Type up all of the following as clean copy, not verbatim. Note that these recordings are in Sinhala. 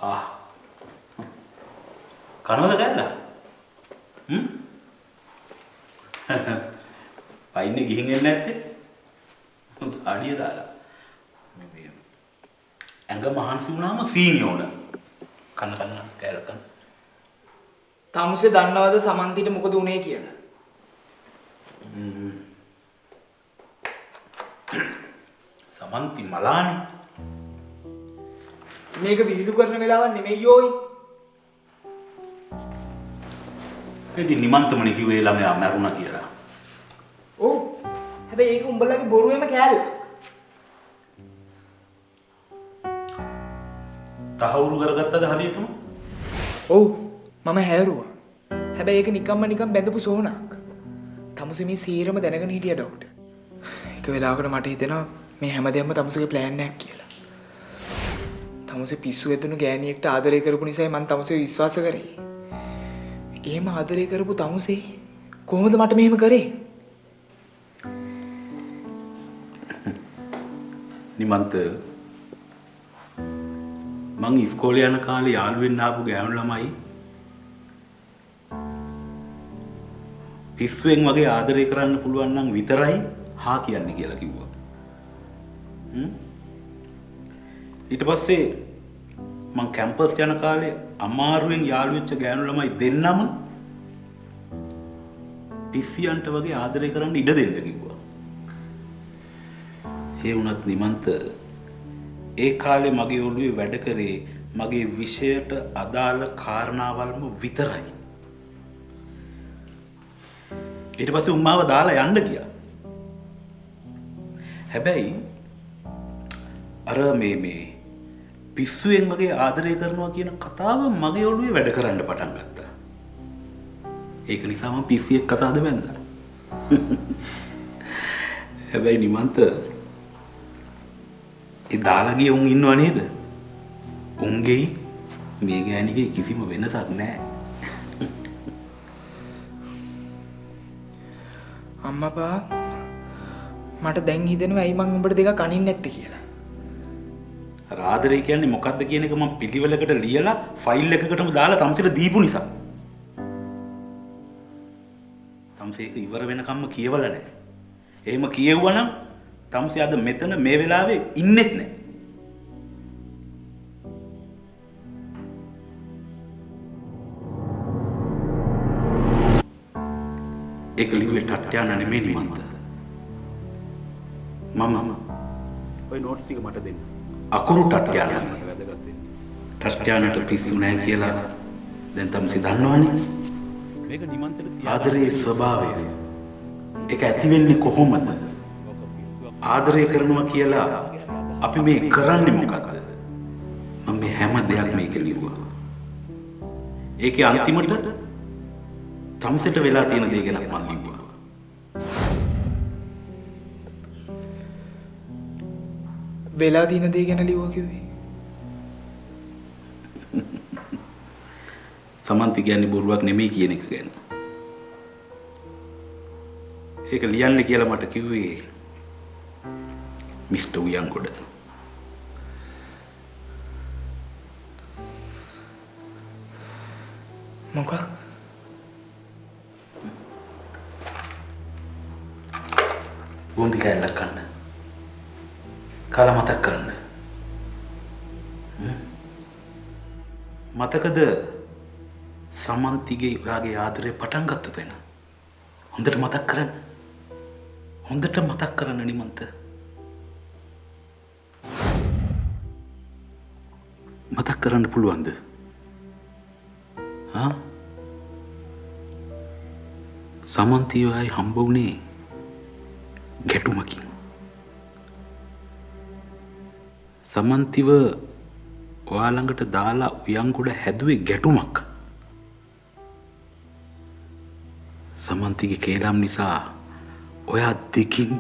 ආ කනවද කැල්ලා? පයින්නේ ගිහින් එන්නේ නැත්තේ? අඩිය දාලා. මේ ඇඟ මහන්සි වුණාම සීනි ඕන. කන කැල්ල කන. තමුසේ දන්නවද සමන්තිට මොකද උනේ කියලා? සමන්ති මලානේ. මේක විහිළු කරන වෙලාවක් නෙමෙයි යෝයි. ඉතින් නිමන්තමනේ කිව්වේ ළමයා මැරුණා කියලා. ඔව්. හැබැයි ඒක උඹලගේ බොරුවේම කෑල්ල. තහවුරු කරගත්තද හරියටම? ඔව්. මම හැරුවා. හැබැයි ඒක නිකම්ම බැඳපු සෝනක්. තමුසේ මේ සීරම දැනගෙන හිටියා ඩොක්ටර්. එක වෙලාවකට මට හිතෙනවා මේ හැමදේම තමුසේගේ ප්ලෑන් එකක් කියලා. තමුසේ පිස්සු වැදුණු ගෑණියෙක්ට ආදරය කරපු නිසායි මම තමුසේ විශ්වාස කරේ. එහෙම ආදරය කරපු තමුසේ කොහොමද මට මෙහෙම කරේ? නිමන්ත මං ඉස්කෝලේ යන කාලේ යාළුවෙන් ආපු ගෑනු ළමයි පිස්සුවෙන් වගේ ආදරය කරන්න පුළුවන් නම් විතරයි හා කියන්නේ කියලා කිව්වා. ඊට පස්සේ මං කැම්පස් යන කාලේ අමාරුවෙන් යාළු වෙච්ච ගෑනු ළමයි දෙන්නම පිස්සියන්ට වගේ ආදරය කරන්න ඉඩ දෙන්න කිව්වා. ඒ වුණත් නිමන්ත ඒ කාලේ මගේ ඔළුවේ වැඩ කරේ මගේ විෂයට අදාළ කාරණාවල්ම විතරයි. ඊට පස්සේ උම්මාව දාලා යන්න ගියා. හැබැයි අර මේ පිස්සුවෙන් වගේ ආදරය කරනවා කියන කතාව මගේ ඔළුවේ වැඩ කරන්න පටන් ගත්තා. ඒක නිසා මම පිස්සියෙක් කතාවද බැන්දා. හැබැයි නිමන්ත ඒ දාලා ගිය උන් ඉන්නව නේද? උන්ගේ මේ ගෑණිගේ කිසිම වෙනසක් නැහැ. අම්මපා මට දැන් හිතෙනවා ඇයි මං උඹට දෙකක් අනින්නේ නැත්තේ කියලා. අර ආදරය කියන්නේ මොකක්ද කියන එක මම පිළිවෙලකට ලියලා ෆයිල් එකකටම දාලා තම්සිට දීපු නිසා. තම්සේ ඒක ඉවර වෙනකම්ම කියවලා නැහැ. එහෙම කියෙව්වනම් තම්සේ අද මෙතන මේ වෙලාවේ ඉන්නෙත් නැහැ. ඒක ලිව්වේ ටට්‍යාන නෙමෙයි නිමන්ත. මම ඔය නෝට්ස් ටික මට දෙන්න. අකුරු ටට්‍යාන වැදගත් වෙන්නේ. ටට්‍යානට පිස්සු නැහැ කියලා දැන් තම්සේ දන්නවනේ. මේක නිමන්තට ආදරයේ ස්වභාවය. ඒක ඇති වෙන්නේ කොහොමද? ආදරය කරනවා කියලා අපි මේ කරන්නේ මොකද්ද? මම මේ හැම දෙයක් මේක ලිව්වා. ඒකේ අන්තිමට තම්සෙට වෙලා තියෙන දේ ගැන මම ලිව්වා. වෙලා තියෙන දේ ගැන ලිව්වා කිව්වේ. සමන්ති කියන්නේ බොරුවක් නෙමෙයි කියන එක ගැන. ඒක ලියන්න කියලා මට කිව්වේ මිස්ටර් උයන්ගොඩ. මොකක්? බොන්දි කෑල්ලක් කන්න. කාලා මතක් කරන්න. මතකද සමන්තිගේ ඔයාගේ ආදරේ පටන් ගත්ත තැන? හොඳට මතක් කරන්න. හොඳට මතක් කරන්න නිමන්ත. මතක් කරන්න පුළුවන්ද? හා? සමන්තිය ඔයයි හම්බ වුණේ ගැටුමකින්. සමන්තිව ඔයා ළඟට දාලා උයන්ගොඩ හැදුවේ ගැටුමක්. සමන්තිගේ කේලම් නිසා ඔයා දිගින්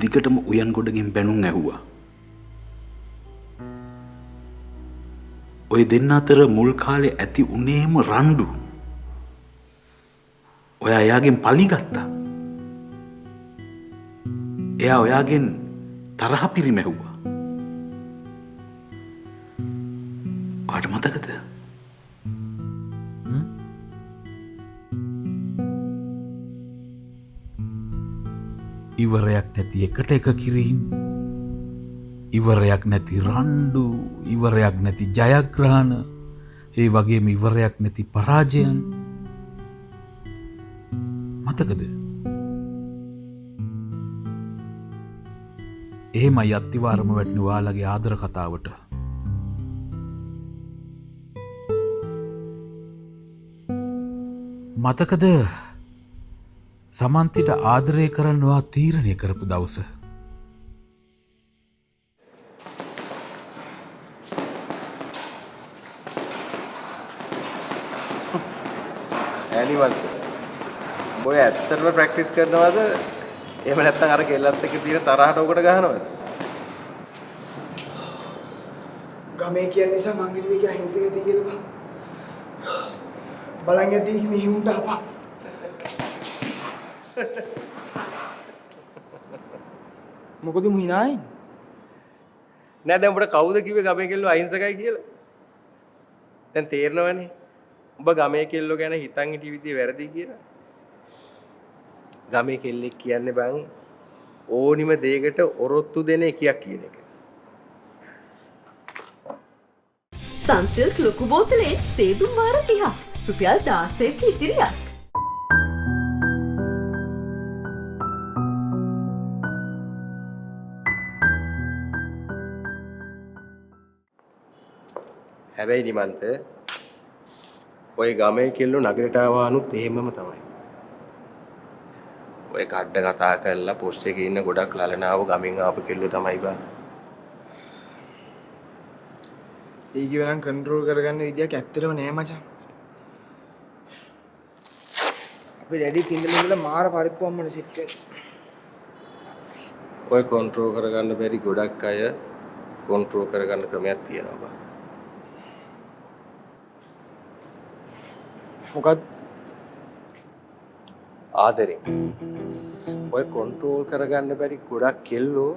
දිගටම උයන්ගොඩකින් බැනුම් ඇහුවා. ඔය දෙන්න අතර මුල් කාලේ ඇති උනේම රණ්ඩු. ඔයා එයාගෙන් පලි ගත්තා. එයා ඔයාගෙන් තරහ පිරිමැහුවා. ඔයාට මතකද? ඉවරයක් නැති එකට එක කිරීම, ඉවරයක් නැති රණ්ඩු, ඉවරයක් නැති ජයග්‍රහණ, ඒ වගේම ඉවරයක් නැති පරාජයන්. මතකද? එහෙමයි අත්තිවාරම වැටෙන ඔයාලගේ ආදර කතාවට. මතකද සමන්තිට ආදරය කරනවා තීරණය කරපු දවස? ඇනිමල්ද ඔය ඇත්තටම ප්‍රැක්ටිස් කරනවද? එහෙම නැත්නම් අර කෙල්ලත් එක්ක තියෙන තරහට උකට ගහනවද? ගමේ කියන නිසා මං හිතුවේ ඒක අහිංසක ඇති කියලා බං. බලන් යද්දී මෙහි උන්ට අපා. මොකද මුහිනායි? නෑ දැන් උඹට කවුද කිව්වේ ගමේ කෙල්ලෝ අහිංසකයි කියලා? දැන් තේරෙනවනේ. උඹ ගමේ කෙල්ලෝ ගැන හිතන් හිටිය විදිය වැරදි කියලා. ගමේ කෙල්ලෙක් කියන්නේ බං ඕනිම දෙයකට ඔරොත්තු දෙන එකක් කියන එක. සන්සිල්ක් ලොකු බෝතලේ සේදුම් වාර 30ක් රුපියල් 16ක ඉතිරියක්. හැබැයි නිමන්ත ඔය ගමේ කෙල්ලෝ නගරයට ආවානුත් එහෙමම තමයි. ඔය කඩ කතා කරලා පොස්ට් එකේ ඉන්න ගොඩක් ලලනාව ගමින් ආපු කෙල්ලෝ තමයි බං. ඒක වෙනම් කන්ට්‍රෝල් කරගන්න විදියක් ඇත්තටම නෑ මචං. අපි රෙඩි කින්දල මාර පරිප්පුවම් වල සෙට් කරලා. ඔය කන්ට්‍රෝල් කරගන්න බැරි ගොඩක් අය කන්ට්‍රෝල් කරගන්න ක්‍රමයක් තියෙනවා බං. මොකද ආදරෙන් ඔය කන්ට්‍රෝල් කරගන්න බැරි ගොඩක් කෙල්ලෝ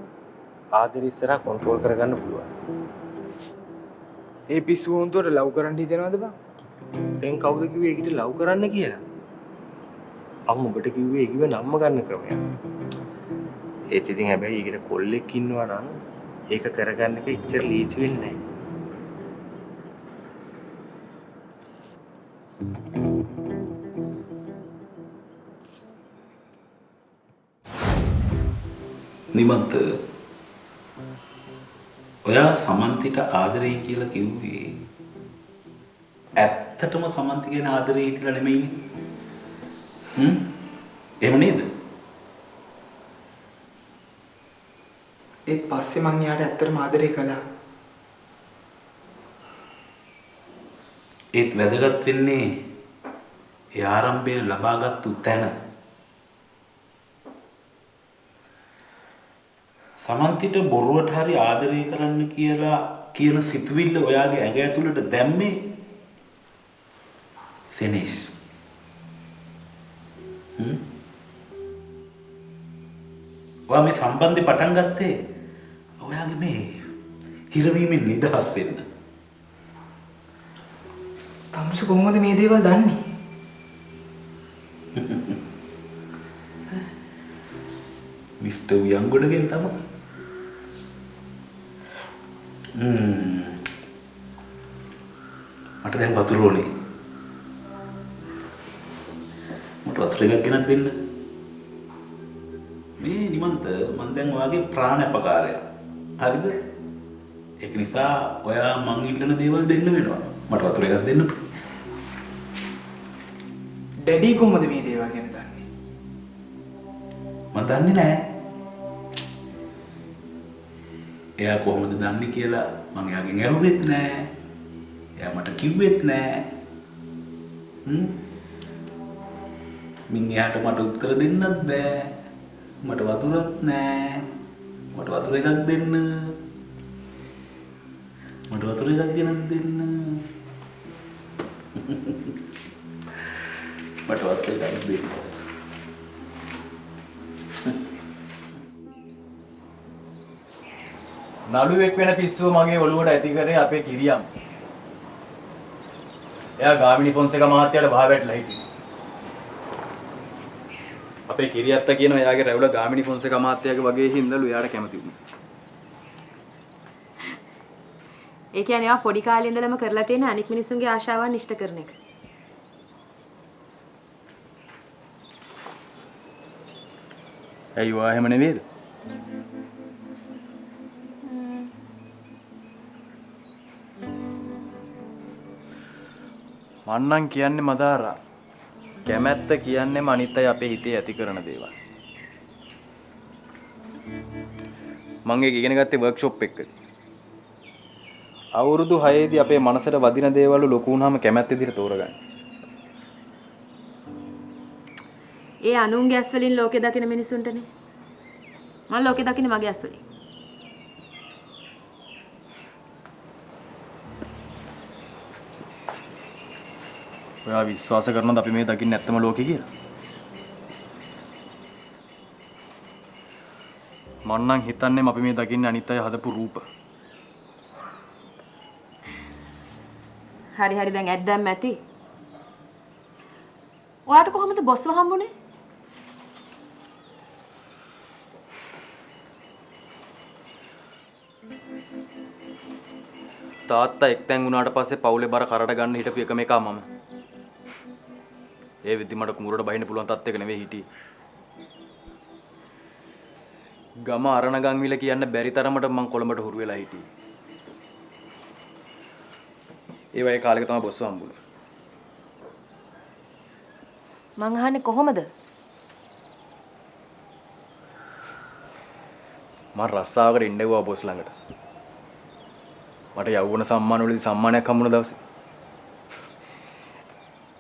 ආදරෙ ඉස්සරහා කන්ට්‍රෝල් කරගන්න පුළුවන්. ඒ පිස්සු හොන්තුවට ලව් කරන්න හිතනවද බං? දැන් කවුද කිව්වේ ඒකට ලව් කරන්න කියලා? අම් ඔබට කිව්වේ ඒකව නම්ම ගන්න ක්‍රමයක්. ඒත් ඉතින් හැබැයි ඒකට කොල්ලෙක් ඉන්නවා නම් ඒක කරගන්න එක ඉච්චර ලීසි වෙන්නේ නැහැ. නිමන්ත ඔයා සමන්තිට ආදරෙයි කියලා කිව්වේ ඇත්තටම සමන්ති ගැන ආදරෙයි කියලා නෙමෙයි. එහෙම නේද? ඒත් පස්සේ මං යාට ඇත්තටම ආදරේ කළා. ඒත් වැදගත් වෙන්නේ ඒ ආරම්භය ලබාගත්තු තැන. සමන්තිට බොරුවට හරි ආදරය කරන්න කියලා කියන සිතුවිල්ල ඔයාගේ ඇඟ ඇතුළට දැම්මේ සෙනෙස්. ඔයා මේ සම්බන්ධේ පටන් ගත්තේ ඔයාගේ මේ හිරවීමෙන් නිදහස් වෙන්න. තමුසු කොහොමද මේ දේවල් දන්නේ? මිස්ටර් වියංගොඩගෙන් තමයි. මට දැන් වතුර ඕනේ. මට වතුර එකක් ගෙනත් දෙන්න. මේ නිමන්ත මං දැන් ඔයාගේ ප්‍රාණපකාරයා. හරිද? ඒක නිසා ඔයා මං ඉල්ලන දේවල් දෙන්න වෙනවා. මට වතුර එකක් දෙන්න. ඩැඩි කොහොමද මේ දේවල් ගැන දන්නේ? මම දන්නේ නැහැ. එයා කොහොමද දන්නේ කියලා මම එයාගෙන් ඇහුවෙත් නැහැ. එයා මට කිව්වෙත් නැහැ. මින් එයාට මට උත්තර දෙන්නත් බෑ. මට වතුරත් නැහැ. මට වතුර එකක් දෙන්න. මට වතුර එකක් ගෙනත් දෙන්න. මට වතුර එකක් දෙන්න. නළුවෙක් වෙන පිස්සුව මගේ ඔළුවට ඇති කරේ අපේ කිරියම්. එයා ගාමිණී ෆොන්සේකා මහත්තයාට වහ වැටලා හිටියේ. අපේ කිරියත්ත කියනවා එයාගේ රැවුල ගාමිණී ෆොන්සේකා මහත්තයාගේ වගේ හින්දලු එයාට කැමති වුණා. ඒ කියන්නේ ආ පොඩි කාලේ ඉඳලම කරලා තියෙන අනික් මිනිස්සුන්ගේ ආශාවන් ඉෂ්ට කරන එක. ඇයි වා එහෙම නෙවෙයිද? මන්නම් කියන්නේ මදාරා. කැමැත්ත කියන්නේම අනිත් අය අපේ හිතේ ඇති කරන දේවල්. මම ඒක ඉගෙන ගත්තේ වර්ක්ෂොප් එකකදී. අවුරුදු 6 දී අපේ මනසට වදින දේවල් ලොකු වුණාම කැමැත්ත විදිහට තෝරගන්න. ඒ අනුන්ගේ ඇස් වලින් ලෝකෙ දකින මිනිසුන්ටනේ. මම ලෝකෙ දකින්නේ මගේ ඇස් වලින්. ඔයා විශ්වාස කරනවද අපි මේ දකින්නේ නැත්තම ලෝකෙ කියලා? මම නම් හිතන්නේ අපි මේ දකින්නේ අනිත් අය හදපු රූප. හරි හරි දැන් ඇද්දම් ඇති. ඔයාට කොහොමද බොස්ව හම්බුනේ? තාත්තා එක්තැන් වුණාට පස්සේ පවුලේ බර කරට ගන්න හිටපු එකම එකා මම. ඒ විදි මට කුඹුරට බහින්න පුළුවන් තත්ත්වයක නෙවෙයි හිටියේ. ගම අරණගංවිල කියන්න බැරි තරමට මං කොළඹට හුරු වෙලා හිටියේ. ඒ වගේ කාලෙක තමයි බොස්ව හම්බුනේ. මං අහන්නේ කොහොමද? මං රස්සාවකට ඉන්න ගියා බොස් ළඟට. මට යවුණ සම්මාන වලදී සම්මානයක් හම්බුන දවසේ.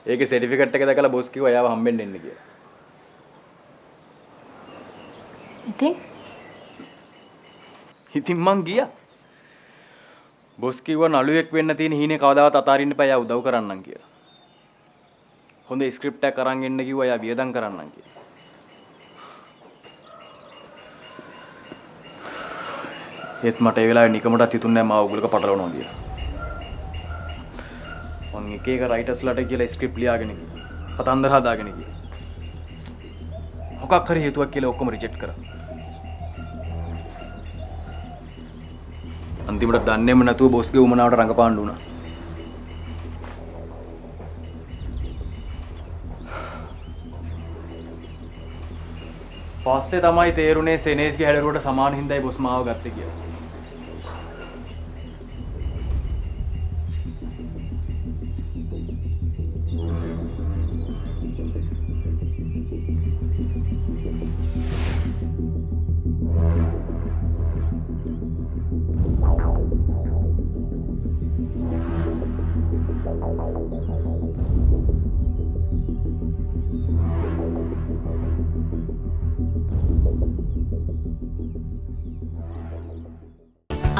ඒකේ සර්ටිෆිකේට් එක දැකලා බොස් කිව්වා එයාව හම්බෙන්න එන්න කියලා. ඉතින් මං ගියා. බොස් කිව්වා නළුවෙක් වෙන්න තියෙන හීනේ කවදාවත් අතාරින්න එපා එයා උදව් කරන්නම් කියලා. හොඳ ස්ක්‍රිප්ට් එකක් අරන් එන්න කිව්වා එයා වියදම් කරන්නම් කියලා. ඒත් මට ඒ වෙලාවේ නිකමටත් හිතුන්නේ නැහැ මාව උගලක පටලවනවා කියලා. මං එක එක රයිටර්ස්ලාට කියලා ස්ක්‍රිප්ට් ලියාගෙන ගියා. කතන්දර හදාගෙන ගියා. මොකක් හරි හේතුවක් කියලා ඔක්කොම රිජෙක්ට් කරා. අන්තිමට දන්නේම නැතුව බොස්ගේ උමනාවට රඟපාන්න උනා. පස්සේ තමයි තේරුනේ සෙනේස්ගේ හැඩරුවට සමාන හින්දායි බොස් මාව ගත්තේ කියලා.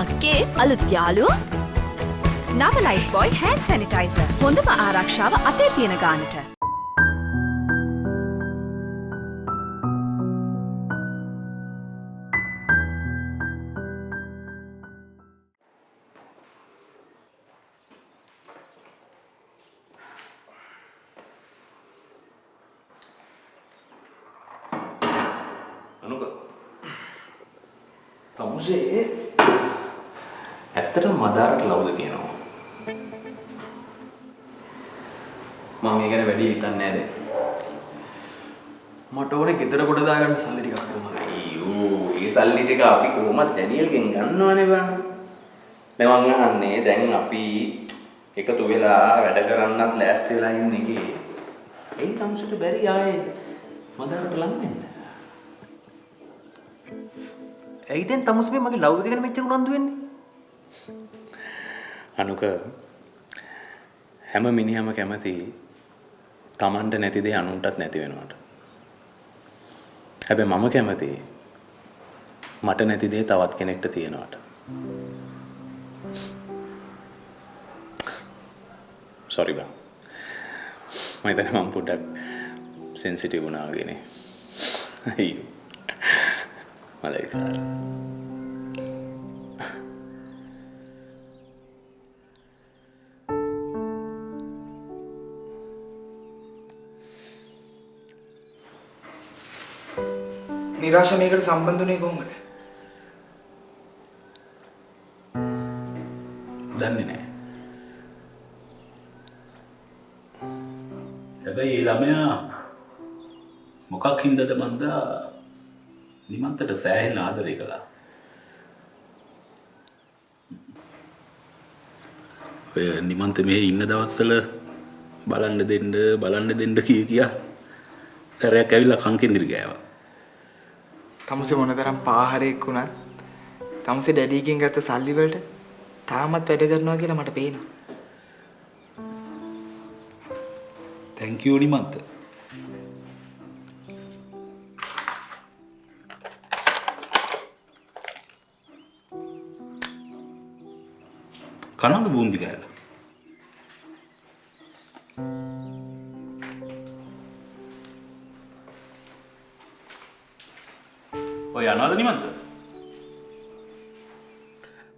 අක්කේ අලුත් යාළුවා නව ලයිෆ් බොයි හෑන්ඩ් සැනිටයිසර් හොඳම ආරක්ෂාව අතේ තියෙන ගානට. අනුක තමුසේ ඇත්තටම මදාරට ලව්ද කියනවා. මම ඒ ගැන වැඩි හිතන්නේ නැහැ දැන්. මට ඕනේ ගෙදර කොට දාගන්න සල්ලි ටිකක් කරනවා. අයියෝ ඒ සල්ලි ටික අපි කොහොමද ඩැනියල්ගෙන් ගන්නවනේ බං. මම අහන්නේ දැන් අපි එකතු වෙලා වැඩ කරන්නත් ලෑස්ති වෙලා ඉන්න එකේ. ඒ තමුසට බැරි ආයේ මදාරට ලං වෙන්න. ඇයි දැන් තමුස් මේ මගේ ලව් එක ගැන මෙච්චර උනන්දු වෙන්නේ? අනුක හැම මිනිහම කැමති Tamanට නැති දේ අනුන්ටත් නැති වෙනවට. හැබැයි මම කැමති මට නැති දේ තවත් කෙනෙක්ට තියෙනවට. sorry බං. මම හිතන්නේ මම පොඩ්ඩක් sensitive වුණා වගේනේ. අයියෝ. මලයි කාර. නිරාශ මේකට සම්බන්ධුනේ කොහොමද? දන්නේ නැහැ. හැබැයි ඒ ළමයා මොකක් හින්දාද මන්දා නිමන්තට සෑහෙන ආදරය කළා. ඔය නිමන්ත මේ ඉන්න දවස්වල බලන්න දෙන්න කියා සැරයක් ඇවිල්ලා කංකෙන්දිරි ගෑවා. තමුසේ මොනතරම් පාහරයක් වුණත් තමුසේ ඩැඩීගෙන් ගත්ත සල්ලි වලට තාමත් වැඩ කරනවා කියලා මට පේනවා. thank you නිමන්ත. කනද බූන්දි කෑල්ල? ඔය යනවාද නිමන්ත?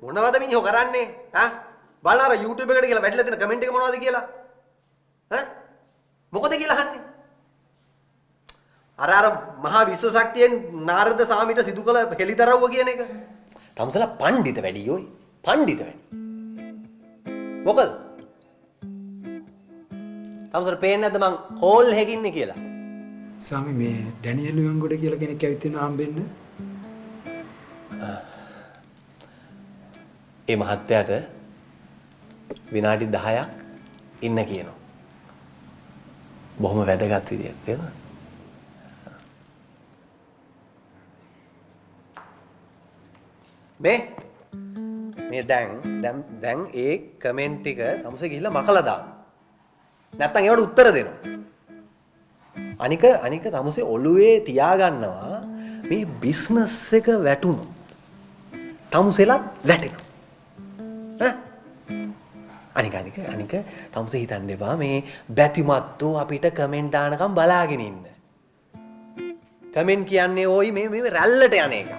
මොනවද මිනිහෝ කරන්නේ? හා? බලන්න අර YouTube එකට කියලා වැටලා තියෙන කමෙන්ට් එක මොනවද කියලා? ඈ? මොකද කියලා අහන්නේ? අර මහා විශ්ව ශක්තියෙන් නාරද සාමිට සිදු කළ හෙලිදරව්ව කියන එක. තමසලා පඬිත වැඩි යෝයි. පඬිත වැඩි. මොකද? තමසලා පේන්නේ නැද්ද මං කෝල් එකකින් ඉන්නේ කියලා? ස්වාමි මේ ඩැනියල් යුවන්ගොඩ කියලා කෙනෙක් ඇවිත් ඉන්නවා හම්බෙන්න. ඒ මහත්තයාට විනාඩි 10ක් ඉන්න කියනවා. බොහොම වැදගත් විදියට තේරුණාද? මේ දැන් ඒ කමෙන්ට් ටික තමුසේ ගිහිල්ලා මකලා දාන්න. නැත්තම් ඒවට උත්තර දෙනවා. අනික තමුසේ ඔළුවේ තියාගන්නවා මේ බිස්නස් එක වැටුණොත් තමුසෙලත් වැටෙනවා. අනික තමුසේ හිතන්න එපා මේ බැතිමත්තු අපිට කමෙන්ට් දානකම් බලාගෙන ඉන්න. කමෙන්ට් කියන්නේ ඕයි මේ රැල්ලට යන එක.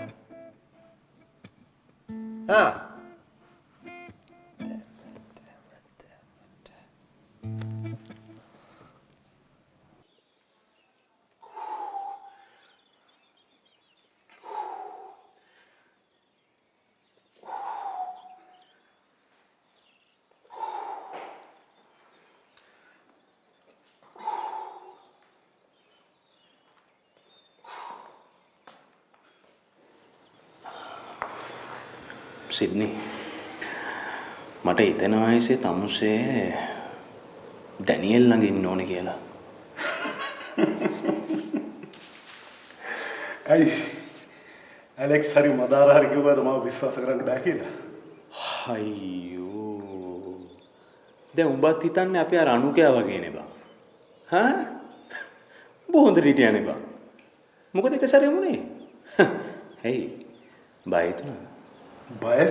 සිඩ්නි මට හිතෙනවා ඇසේ තමුසේ ඩැනියෙල් ළඟ ඉන්න ඕනේ කියලා. ඇයි ඇලෙක්ස් හරි මදාර හරි කිව්වද මාව විශ්වාස කරන්න බෑ කියලා? අයියෝ දැන් උඹත් හිතන්නේ අපි අර අනුකයා වගේනේ බං. හා බොහොඳ රිටියනේ බං. මොකද එක සැරේ වුණේ? හේ බය හිතුණා. බය?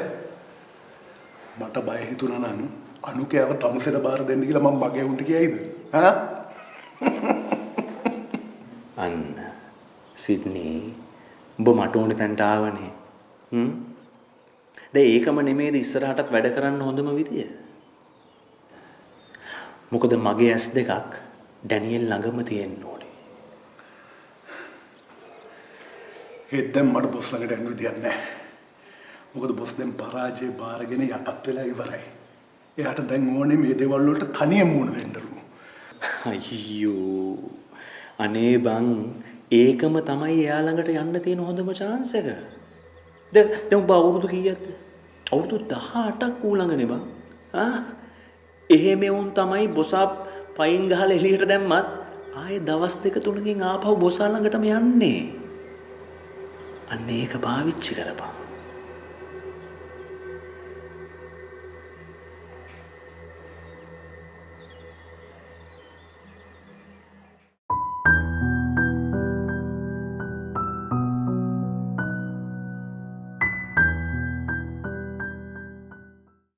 මට බය හිතුණා නම් අනුකයාව තමුසෙට බාර දෙන්න කියලා මම මගේ උන්ට කියයිද? හා? අන්න සිඩ්නි උඹ මට ඕනේ තැනට ආවනේ. දැන් ඒකම නෙමෙයිද ඉස්සරහටත් වැඩ කරන්න හොඳම විදිය. මොකද මගේ ඇස් දෙකක් ඩැනියෙල් ළඟම තියෙන්න ඕනේ. ඒත් දැන් මට බොස් ළඟට යන්න විදියක් නැහැ. මොකද බොස් දැන් පරාජය බාරගෙන යටත් වෙලා ඉවරයි. එයාට දැන් ඕනේ මේ දේවල් වලට තනියම මුණ දෙන්නලු. අයියෝ අනේ බං ඒකම තමයි එයා ළඟට යන්න තියෙන හොඳම chance එක. දැන් උඹ අවුරුදු කීයක්ද? අවුරුදු 18ක් ඌ ළඟනේ බං. එහෙම වුන් තමයි බොසා පයින් ගහලා එළියට දැම්මත් ආයේ දවස් දෙක තුනකින් ආපහු බොසා ළඟටම යන්නේ. අන්න ඒක පාවිච්චි කරපන්.